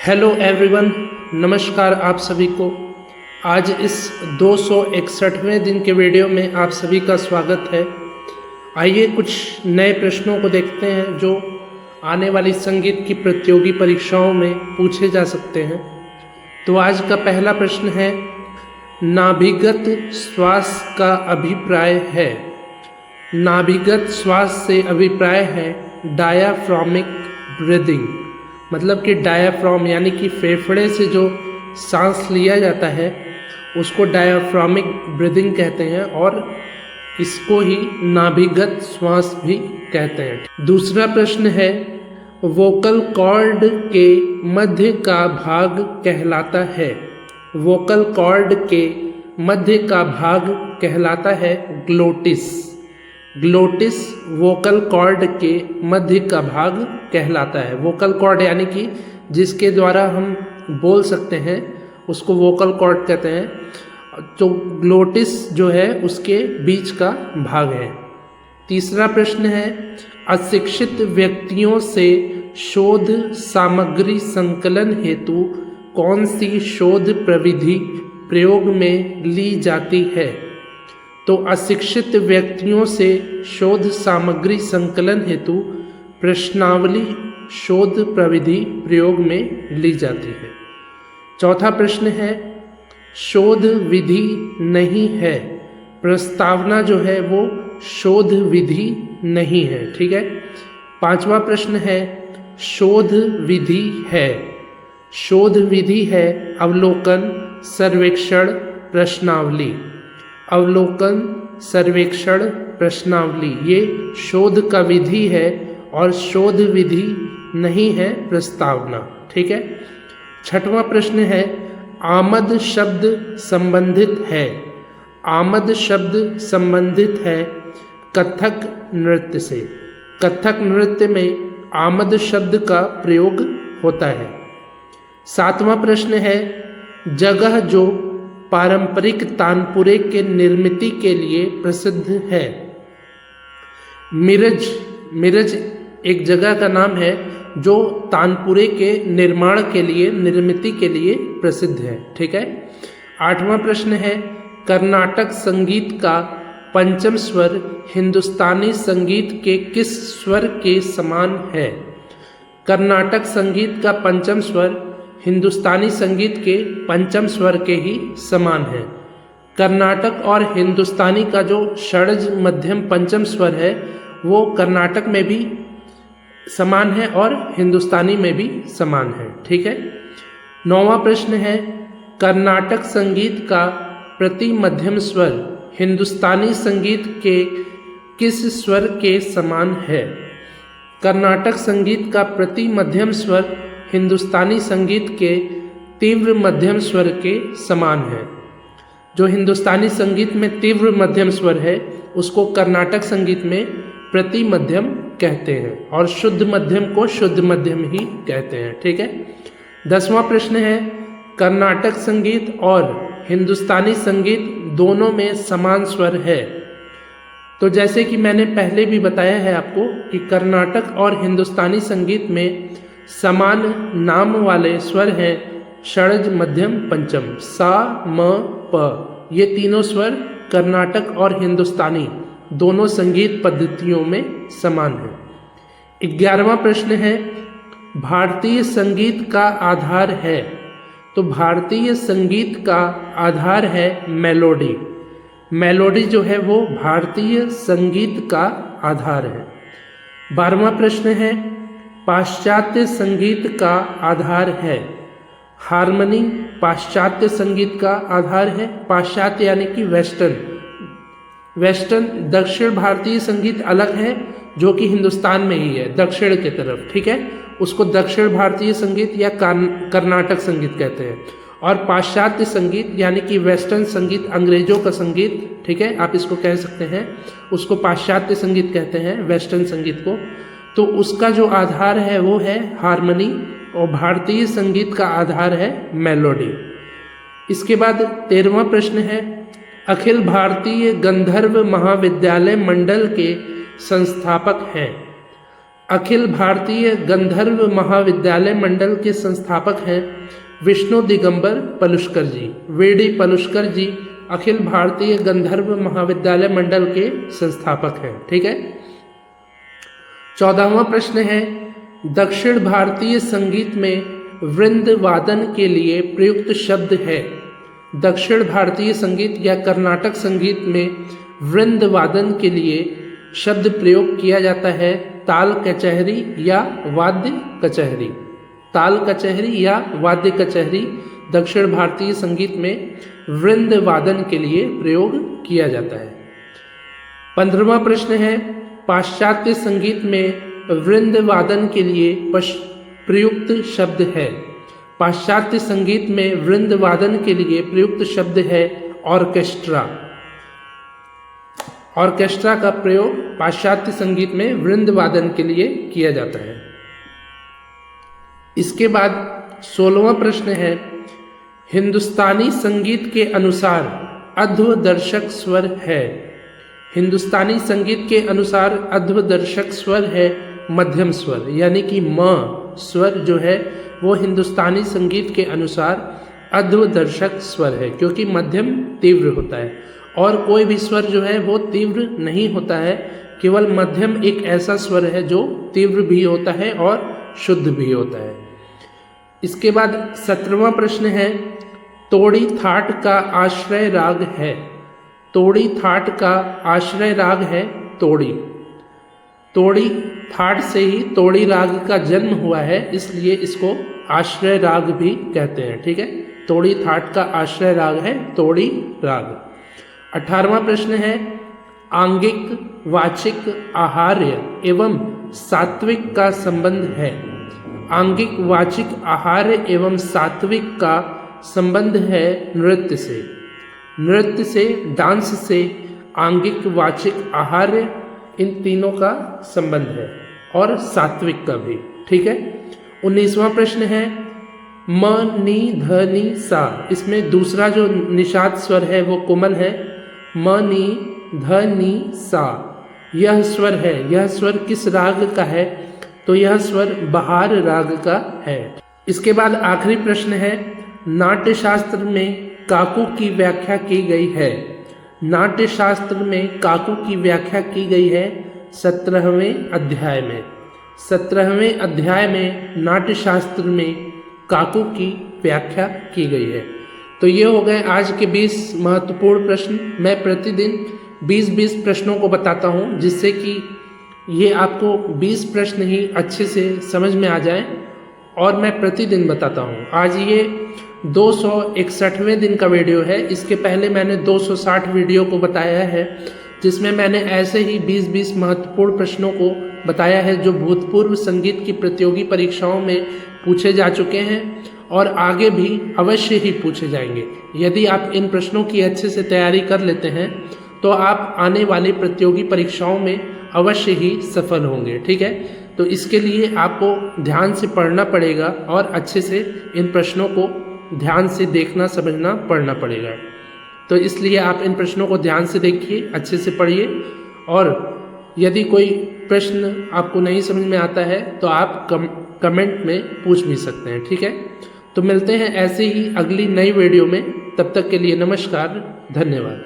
Hello everyone, नमस्कार आप सभी को। आज इस 261वें दिन के वीडियो में आप सभी का स्वागत है। आइए कुछ नए प्रश्नों को देखते हैं जो आने वाली संगीत की प्रतियोगी परीक्षाओं में पूछे जा सकते हैं। तो आज का पहला प्रश्न है, नाभिगत श्वास का अभिप्राय है। नाभिगत श्वास से अभिप्राय है डायाफ्रामिक ब्रीदिंग, मतलब कि डायाफ्राम यानी कि फेफड़े से जो सांस लिया जाता है उसको डायाफ्रामिक ब्रीदिंग कहते हैं और इसको ही नाभिगत श्वास भी कहते हैं। दूसरा प्रश्न है, वोकल कॉर्ड के मध्य का भाग कहलाता है। वोकल कॉर्ड के मध्य का भाग कहलाता है ग्लोटिस। ग्लोटिस वोकल कॉर्ड के मध्य का भाग कहलाता है। वोकल कॉर्ड यानी कि जिसके द्वारा हम बोल सकते हैं उसको वोकल कॉर्ड कहते हैं। तो ग्लोटिस जो है उसके बीच का भाग है। तीसरा प्रश्न है, अशिक्षित व्यक्तियों से शोध सामग्री संकलन हेतु कौन सी शोध प्रविधि प्रयोग में ली जाती है। तो अशिक्षित व्यक्तियों से शोध सामग्री संकलन हेतु प्रश्नावली शोध प्रविधि प्रयोग में ली जाती है। चौथा प्रश्न है, शोध विधि नहीं है। प्रस्तावना जो है वो शोध विधि नहीं है। ठीक है। पांचवा प्रश्न है, शोध विधि है। शोध विधि है अवलोकन, सर्वेक्षण, प्रश्नावली। अवलोकन, सर्वेक्षण, प्रश्नावली ये शोध का विधि है और शोध विधि नहीं है प्रस्तावना। ठीक है। छठवां प्रश्न है, आमद शब्द संबंधित है। आमद शब्द संबंधित है कथक नृत्य से। कथक नृत्य में आमद शब्द का प्रयोग होता है। सातवां प्रश्न है, जगह जो पारंपरिक तानपुरे के निर्मित के लिए प्रसिद्ध है। मिरज, मिरज एक जगह का नाम है जो तानपुरे के निर्माण के लिए, निर्मित के लिए प्रसिद्ध है। ठीक है। आठवां प्रश्न है, कर्नाटक संगीत का पंचम स्वर हिंदुस्तानी संगीत के किस स्वर के समान है। कर्नाटक संगीत का पंचम स्वर हिंदुस्तानी संगीत के पंचम स्वर के ही समान है। कर्नाटक और हिंदुस्तानी का जो षड्ज मध्यम पंचम स्वर है वो कर्नाटक में भी समान है और हिंदुस्तानी में भी समान है। ठीक है। नौवां प्रश्न है, कर्नाटक संगीत का प्रति मध्यम स्वर हिंदुस्तानी संगीत के किस स्वर के समान है। कर्नाटक संगीत का प्रति मध्यम स्वर हिंदुस्तानी संगीत के तीव्र मध्यम स्वर के समान है। जो हिंदुस्तानी संगीत में तीव्र मध्यम स्वर है उसको कर्नाटक संगीत में प्रति मध्यम कहते हैं और शुद्ध मध्यम को शुद्ध मध्यम ही कहते हैं। ठीक है। 10वां प्रश्न है, कर्नाटक संगीत और हिंदुस्तानी संगीत दोनों में समान स्वर है। तो जैसे कि मैंने पहले भी बताया है आपको कि कर्नाटक और हिंदुस्तानी संगीत में समान नाम वाले स्वर हैं षड्ज मध्यम पंचम, सा म प। ये तीनों स्वर कर्नाटक और हिंदुस्तानी दोनों संगीत पद्धतियों में समान है। 11वां प्रश्न है, भारतीय संगीत का आधार है। तो भारतीय संगीत का आधार है मेलोडी। मेलोडी जो है वो भारतीय संगीत का आधार है। 12वां प्रश्न है, पाश्चात्य संगीत का आधार है। हारमोनी पाश्चात्य संगीत का आधार है। पाश्चात्य यानी कि वेस्टर्न। वेस्टर्न दक्षिण भारतीय संगीत अलग है जो कि हिंदुस्तान में ही है, दक्षिण के तरफ। ठीक है। उसको दक्षिण भारतीय संगीत या कर्नाटक संगीत कहते हैं। और पाश्चात्य संगीत यानी कि वेस्टर्न संगीत, अंग्रेजों का संगीत, ठीक है, आप इसको कह सकते हैं, उसको पाश्चात्य संगीत कहते हैं, वेस्टर्न संगीत को। तो उसका जो आधार है वो है हारमोनी और भारतीय संगीत का आधार है मेलोडी। इसके बाद 13वां प्रश्न है, अखिल भारतीय गंधर्व महाविद्यालय मंडल के संस्थापक हैं। अखिल भारतीय गंधर्व महाविद्यालय मंडल के संस्थापक हैं विष्णु दिगंबर पलुष्कर जी। वेडी पलुष्कर जी अखिल भारतीय गंधर्व महाविद्यालय मंडल के संस्थापक हैं। ठीक है। 14वां प्रश्न है, दक्षिण भारतीय संगीत में वृंद वादन के लिए प्रयुक्त शब्द है। दक्षिण भारतीय संगीत या कर्नाटक संगीत में वृंद वादन के लिए शब्द प्रयोग किया जाता है ताल कचहरी या वाद्य कचहरी। ताल कचहरी या वाद्य कचहरी दक्षिण भारतीय संगीत में वृंद वादन के लिए प्रयोग किया जाता है। 15वां प्रश्न है, पाश्चात्य संगीत में वृंद वादन के लिए प्रयुक्त शब्द है। पाश्चात्य संगीत में वृंद वादन के लिए प्रयुक्त शब्द है ऑर्केस्ट्रा। ऑर्केस्ट्रा का प्रयोग पाश्चात्य संगीत में वृंद वादन के लिए किया जाता है। इसके बाद 16वां प्रश्न है, हिंदुस्तानी संगीत के अनुसार अध्वदर्शक स्वर है। हिंदुस्तानी संगीत के अनुसार अध्वदर्शक स्वर है मध्यम स्वर, यानी कि म स्वर जो है वो हिंदुस्तानी संगीत के अनुसार अध्वदर्शक स्वर है, क्योंकि मध्यम तीव्र होता है और कोई भी स्वर जो है वो तीव्र नहीं होता है। केवल मध्यम एक ऐसा स्वर है जो तीव्र भी होता है और शुद्ध भी होता है। इसके बाद 17वां प्रश्न है, तोड़ी थाट का आश्रय राग है। तोड़ी थाट का आश्रय राग है तोड़ी। तोड़ी थाट से ही तोड़ी राग का जन्म हुआ है, इसलिए इसको आश्रय राग भी कहते हैं। ठीक है। तोड़ी थाट का आश्रय राग है तोड़ी राग। 18वां प्रश्न है, आंगिक वाचिक आहार्य एवं सात्विक का संबंध है। आंगिक वाचिक आहार्य एवं सात्विक का संबंध है नृत्य से। नृत्य से, डांस से आंगिक वाचिक आहार्य इन तीनों का संबंध है और सात्विक का भी। ठीक है। 19वां प्रश्न है, म नी ध नी सा। इसमें दूसरा जो निषाद स्वर है वो कोमल है। म नी ध नी सा यह स्वर है। यह स्वर किस राग का है? तो यह स्वर बहार राग का है। इसके बाद आखिरी प्रश्न है, नाट्य शास्त्र में काकू की व्याख्या की गई है। नाट्य शास्त्र में काकू की व्याख्या की गई है 17वें अध्याय में। 17वें अध्याय में नाट्य शास्त्र में काकू की व्याख्या की गई है। तो ये हो गए आज के 20 महत्वपूर्ण प्रश्न। मैं प्रतिदिन 20-20 प्रश्नों को बताता हूँ, जिससे कि ये आपको 20 प्रश्न ही अच्छे से समझ में आ जाएं, और मैं प्रतिदिन बताता हूँ। आज ये 261वें दिन का वीडियो है। इसके पहले मैंने 260 वीडियो को बताया है, जिसमें मैंने ऐसे ही 20-20 महत्वपूर्ण प्रश्नों को बताया है जो भूतपूर्व संगीत की प्रतियोगी परीक्षाओं में पूछे जा चुके हैं और आगे भी अवश्य ही पूछे जाएंगे। यदि आप इन प्रश्नों की अच्छे से तैयारी कर लेते हैं तो आप आने वाली प्रतियोगी परीक्षाओं में अवश्य ही सफल होंगे। ठीक है। तो इसके लिए आपको ध्यान से पढ़ना पड़ेगा और अच्छे से इन प्रश्नों को ध्यान से देखना समझना पढ़ना पड़ेगा। तो इसलिए आप इन प्रश्नों को ध्यान से देखिए, अच्छे से पढ़िए, और यदि कोई प्रश्न आपको नहीं समझ में आता है तो आप कमेंट में पूछ भी सकते हैं। ठीक है। तो मिलते हैं ऐसे ही अगली नई वीडियो में। तब तक के लिए नमस्कार, धन्यवाद।